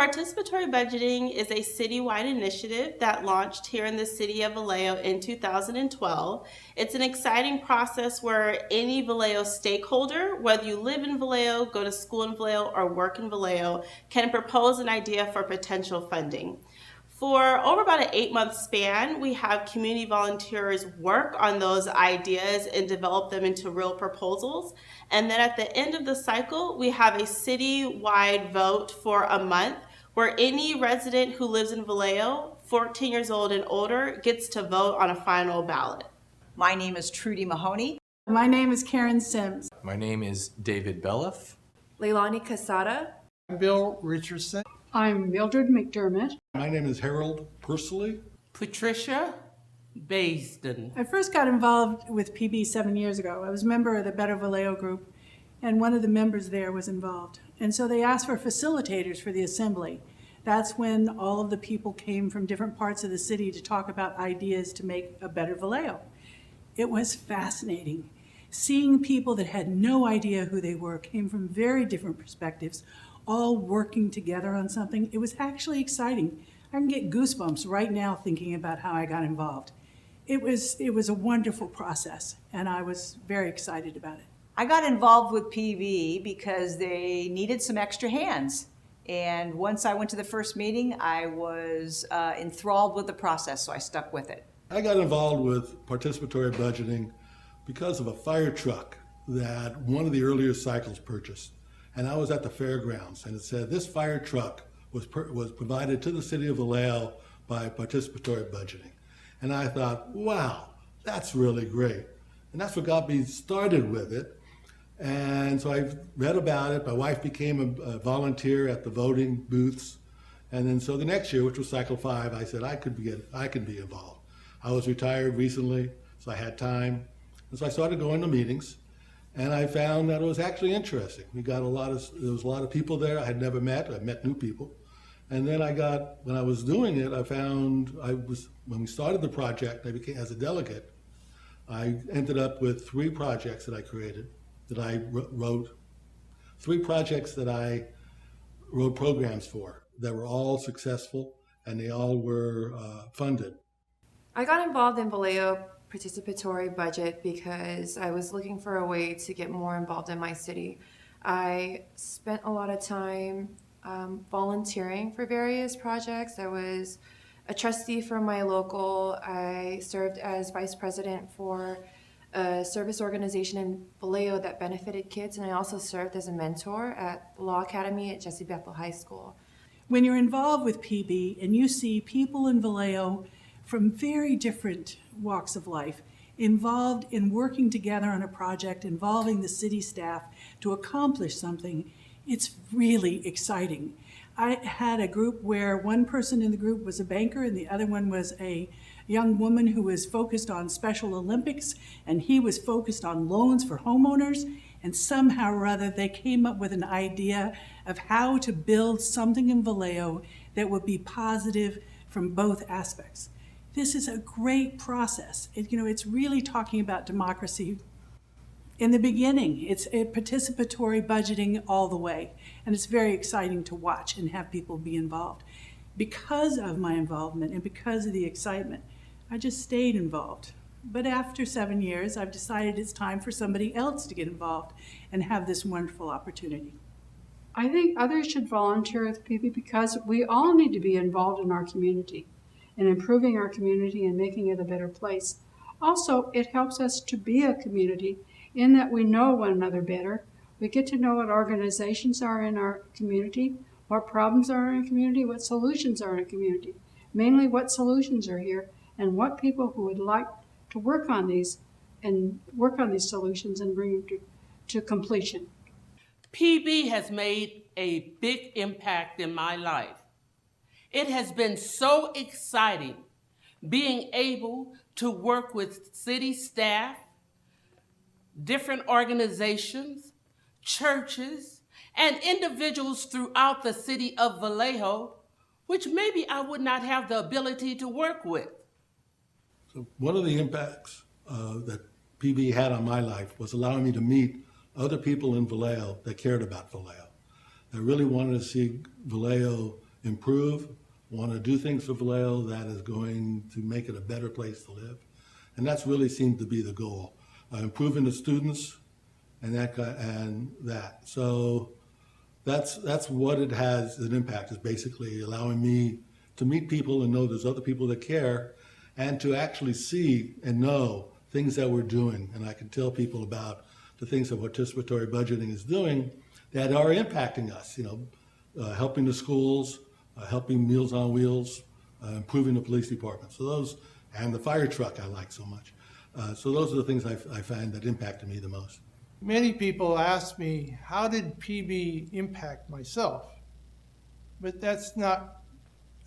Participatory budgeting is a citywide initiative that launched here in the city of Vallejo in 2012. It's an exciting process where any Vallejo stakeholder, whether you live in Vallejo, go to school in Vallejo, or work in Vallejo, can propose an idea for potential funding. For over about an 8-month span, we have community volunteers work on those ideas and develop them into real proposals. And then at the end of the cycle, we have a city-wide vote for a month where any resident who lives in Vallejo, 14 years old and older, gets to vote on a final ballot. My name is Trudy Mahoney. My name is Karen Sims. My name is David Belliff. Leilani Casada. I'm Bill Richardson. I'm Mildred McDermott. My name is Harold Pursley. Patricia Baisden. I first got involved with PB 7 years ago. I was a member of the Better Vallejo group, and one of the members there was involved. And so they asked for facilitators for the assembly. That's when all of the people came from different parts of the city to talk about ideas to make a better Vallejo. It was fascinating. Seeing people that had no idea who they were, came from very different perspectives, all working together on something. It was actually exciting. I can get goosebumps right now thinking about how I got involved. It was a wonderful process, and I was very excited about it. I got involved with PV because they needed some extra hands. And once I went to the first meeting, I was enthralled with the process, so I stuck with it. I got involved with participatory budgeting because of a fire truck that one of the earlier cycles purchased. And I was at the fairgrounds, and it said this fire truck was provided to the city of Vallejo by participatory budgeting. And I thought, wow, that's really great. And that's what got me started with it. And so I read about it. My wife became a volunteer at the voting booths. And then so the next year, which was cycle 5, I said I could be involved. I was retired recently, so I had time. And so I started going to meetings. And I found that it was actually interesting. There was a lot of people there I had never met. I met new people. And then when I was doing it, when we started the project, I became, as a delegate, I ended up with 3 projects that I created, that I wrote, 3 projects that I wrote programs for that were all successful, and they all were funded. I got involved in Vallejo participatory budget because I was looking for a way to get more involved in my city. I spent a lot of time volunteering for various projects. I was a trustee for my local. I served as vice president for a service organization in Vallejo that benefited kids, and I also served as a mentor at the Law Academy at Jesse Bethel High School. When you're involved with PB and you see people in Vallejo from very different walks of life involved in working together on a project involving the city staff to accomplish something, it's really exciting. I had a group where one person in the group was a banker and the other one was a young woman who was focused on Special Olympics, and he was focused on loans for homeowners. And somehow or other, they came up with an idea of how to build something in Vallejo that would be positive from both aspects. This is a great process. It's really talking about democracy. In the beginning, it's a participatory budgeting all the way, and it's very exciting to watch and have people be involved. Because of my involvement and because of the excitement, I just stayed involved. But after 7 years, I've decided it's time for somebody else to get involved and have this wonderful opportunity. I think others should volunteer with PB because we all need to be involved in our community and improving our community and making it a better place. Also, it helps us to be a community in that we know one another better. We get to know what organizations are in our community, what problems are in our community, what solutions are in our community, mainly what solutions are here, and what people who would like to work on these solutions and bring them to completion. PB has made a big impact in my life. It has been so exciting being able to work with city staff, different organizations, churches, and individuals throughout the city of Vallejo, which maybe I would not have the ability to work with. So one of the impacts that PB had on my life was allowing me to meet other people in Vallejo that cared about Vallejo, that really wanted to see Vallejo improve, want to do things for Vallejo that is going to make it a better place to live. And that's really seemed to be the goal, improving the students and that. So that's what it has an impact, is basically allowing me to meet people and know there's other people that care, and to actually see and know things that we're doing. And I can tell people about the things that participatory budgeting is doing that are impacting us, helping the schools, helping Meals on Wheels, improving the police department. So those, and the fire truck I like so much. So those are the things I find that impacted me the most. Many people ask me, how did PB impact myself? But that's not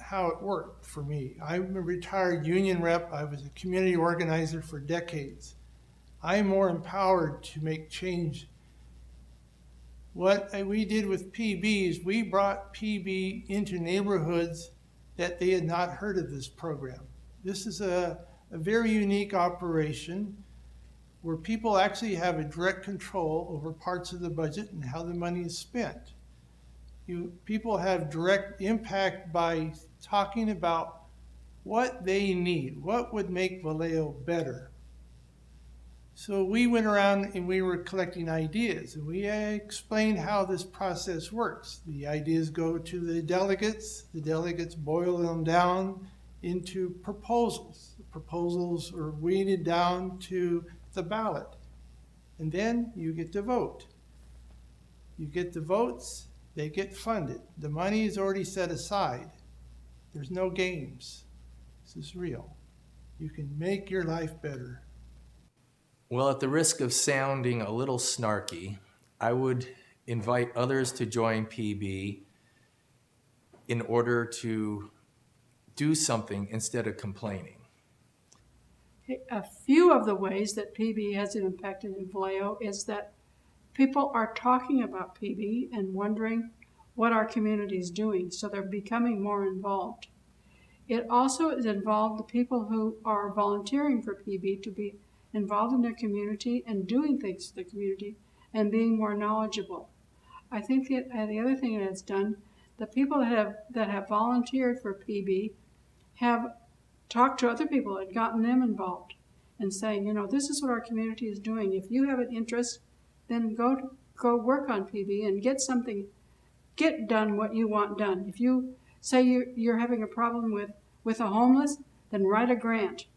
how it worked for me. I'm a retired union rep. I was a community organizer for decades. I'm more empowered to make change. What we did with PB is we brought PB into neighborhoods that they had not heard of this program. This is a very unique operation where people actually have a direct control over parts of the budget and how the money is spent. People have direct impact by talking about what they need, what would make Vallejo better. So we went around and we were collecting ideas, and we explained how this process works. The ideas go to the delegates boil them down into proposals. The proposals are weeded down to the ballot, and then you get to vote. You get the votes, they get funded. The money is already set aside. There's no games. This is real. You can make your life better. Well, at the risk of sounding a little snarky, I would invite others to join PB in order to do something instead of complaining. A few of the ways that PB has impacted in Vallejo is that people are talking about PB and wondering what our community is doing, so they're becoming more involved. It also has involved the people who are volunteering for PB to be involved in their community and doing things for the community and being more knowledgeable. I think the other thing that it's done, the people that have volunteered for PB have talked to other people and gotten them involved and saying, this is what our community is doing. If you have an interest, then go work on PB and get done what you want done. If you say you're having a problem with a homeless, then write a grant.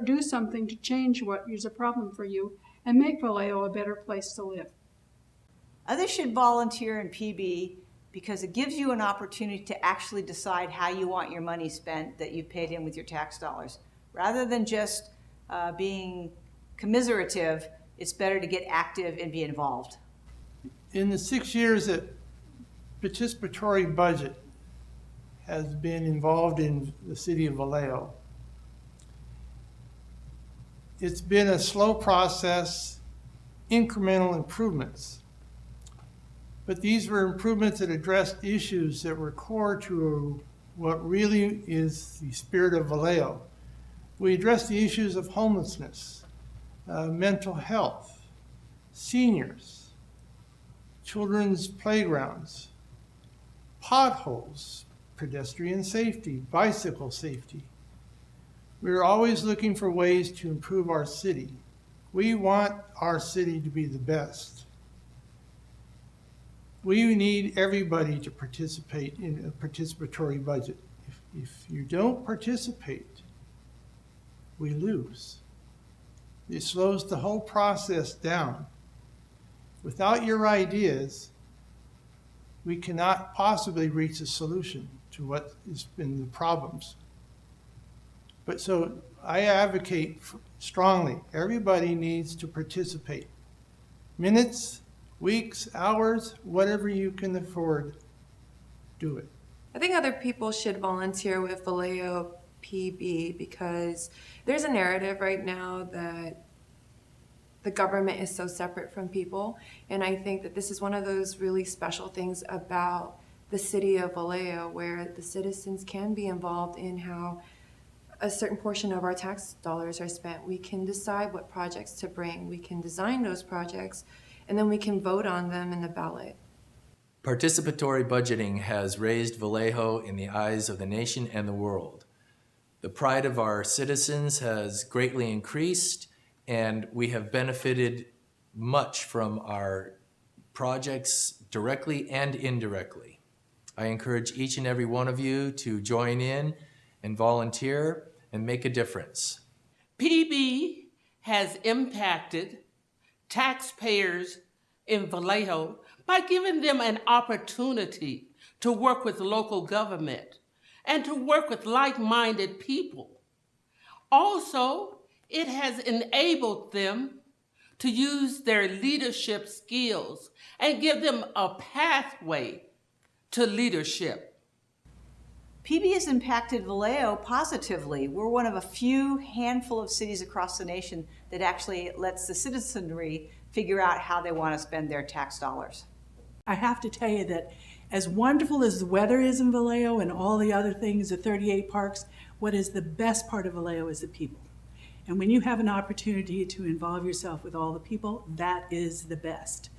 Do something to change what is a problem for you and make Vallejo a better place to live. Others should volunteer in PB because it gives you an opportunity to actually decide how you want your money spent that you paid in with your tax dollars. Rather than just being commiserative, it's better to get active and be involved. In the 6 years that participatory budget has been involved in the city of Vallejo, it's been a slow process, incremental improvements. But these were improvements that addressed issues that were core to what really is the spirit of Vallejo. We addressed the issues of homelessness, mental health, seniors, children's playgrounds, potholes, pedestrian safety, bicycle safety. We're always looking for ways to improve our city. We want our city to be the best. We need everybody to participate in a participatory budget. If you don't participate, we lose. It slows the whole process down. Without your ideas, we cannot possibly reach a solution to what has been the problems. But so I advocate strongly, everybody needs to participate. Minutes, weeks, hours, whatever you can afford, do it. I think other people should volunteer with Vallejo PB because there's a narrative right now that the government is so separate from people. And I think that this is one of those really special things about the city of Vallejo, where the citizens can be involved in how a certain portion of our tax dollars are spent. We can decide what projects to bring. We can design those projects, and then we can vote on them in the ballot. Participatory budgeting has raised Vallejo in the eyes of the nation and the world. The pride of our citizens has greatly increased, and we have benefited much from our projects directly and indirectly. I encourage each and every one of you to join in and volunteer and make a difference. PB has impacted taxpayers in Vallejo by giving them an opportunity to work with local government and to work with like-minded people. Also, it has enabled them to use their leadership skills and give them a pathway to leadership. PB has impacted Vallejo positively. We're one of a few handful of cities across the nation that actually lets the citizenry figure out how they want to spend their tax dollars. I have to tell you that as wonderful as the weather is in Vallejo and all the other things, the 38 parks, what is the best part of Vallejo is the people. And when you have an opportunity to involve yourself with all the people, that is the best.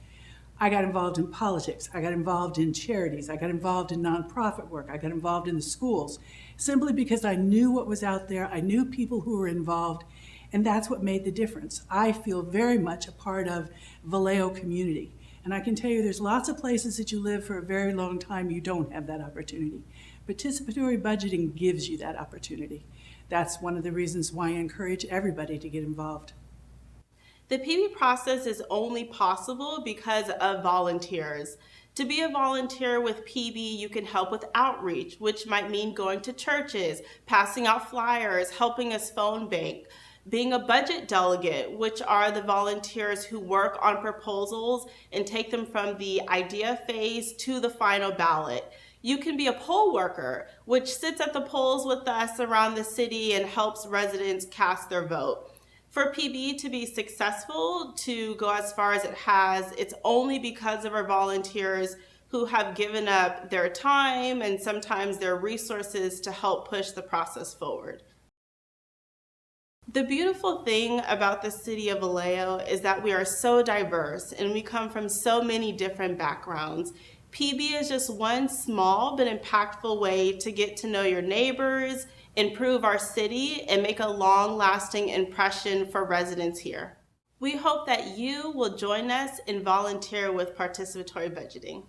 I got involved in politics, I got involved in charities, I got involved in nonprofit work, I got involved in the schools, simply because I knew what was out there, I knew people who were involved, and that's what made the difference. I feel very much a part of Vallejo community. And I can tell you there's lots of places that you live for a very long time you don't have that opportunity. Participatory budgeting gives you that opportunity. That's one of the reasons why I encourage everybody to get involved. The PB process is only possible because of volunteers. To be a volunteer with PB, you can help with outreach, which might mean going to churches, passing out flyers, helping us phone bank. Being a budget delegate, which are the volunteers who work on proposals and take them from the idea phase to the final ballot. You can be a poll worker, which sits at the polls with us around the city and helps residents cast their vote. For PB to be successful, to go as far as it has, it's only because of our volunteers who have given up their time and sometimes their resources to help push the process forward. The beautiful thing about the city of Vallejo is that we are so diverse and we come from so many different backgrounds. PB is just one small but impactful way to get to know your neighbors, improve our city, and make a long-lasting impression for residents here. We hope that you will join us and volunteer with participatory budgeting.